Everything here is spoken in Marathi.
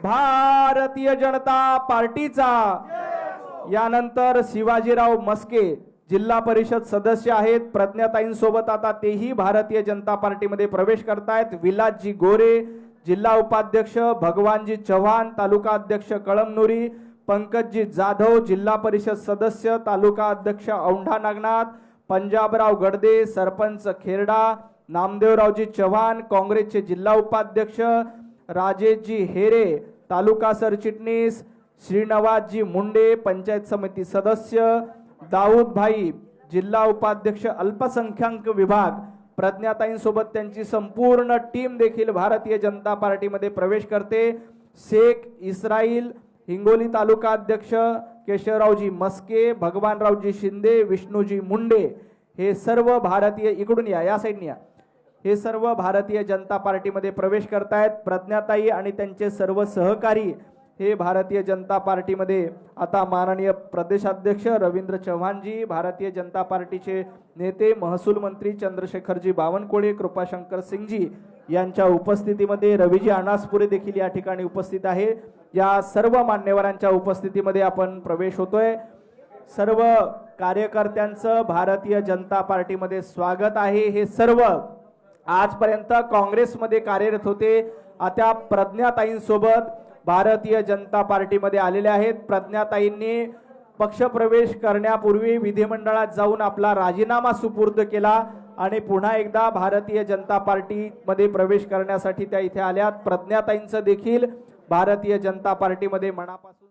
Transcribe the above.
भारतीय जनता पार्टीचा। यानंतर शिवाजीराव मस्के जिल्हा परिषद सदस्य आहेत, प्रज्ञाताईंसोबत आता तेही भारतीय जनता पार्टीमध्ये प्रवेश करतायत। विलासजी गोरे जिल्हा उपाध्यक्ष, भगवानजी चव्हाण तालुका अध्यक्ष कळमनुरी, पंकजजी जाधव जिल्हा परिषद सदस्य तालुका अध्यक्ष औंढा नागनाथ, पंजाबराव गडदे सरपंच खेरडा, नामदेवरावजी चव्हाण काँग्रेसचे जिल्हा उपाध्यक्ष, राजेशजी हेरे तालुका सरचिटणीस, श्रीनिवासजी मुंडे पंचायत समिती सदस्य, दाऊद भाई जिल्हा उपाध्यक्ष अल्पसंख्याक विभाग। प्रज्ञाताईंसोबत त्यांची संपूर्ण टीम देखील भारतीय जनता पार्टीमध्ये प्रवेश करते। शेख इस्राईल हिंगोली तालुका अध्यक्ष, केशवरावजी मस्के, भगवानरावजी शिंदे, विष्णूजी मुंडे हे सर्व भारतीय, इकडून या साईडने या, हे सर्व भारतीय जनता पार्टीमध्ये प्रवेश करतायत। प्रज्ञाताई आणि त्यांचे सर्व सहकारी हे भारतीय जनता पार्टीमध्ये आता माननीय प्रदेशाध्यक्ष रवींद्र चव्हाणजी, भारतीय जनता पार्टीचे नेते महसूल मंत्री चंद्रशेखरजी बावनकुळे, कृपाशंकर सिंगजी यांच्या उपस्थितीमध्ये रवीजी अनासपुरे देखील या ठिकाणी उपस्थित आहे। या सर्व मान्यवरांच्या उपस्थितीमध्ये आपण प्रवेश होतोय। सर्व कार्यकर्त्यांचं भारतीय जनता पार्टीमध्ये स्वागत आहे। हे सर्व आजपर्यंत काँग्रेसमध्ये कार्यरत होते, आता प्रज्ञाताईंसोबत भारतीय जनता पार्टीमध्ये आलेले आहेत। प्रज्ञाताईंनी पक्षप्रवेश करण्यापूर्वी विधिमंडळात जाऊन आपला राजीनामा सुपूर्द केला आणि पुन्हा एकदा भारतीय जनता पार्टीमध्ये प्रवेश करण्यासाठी त्या इथे आल्यात। प्रज्ञाताईंचं देखील भारतीय जनता पार्टीमध्ये मनापासून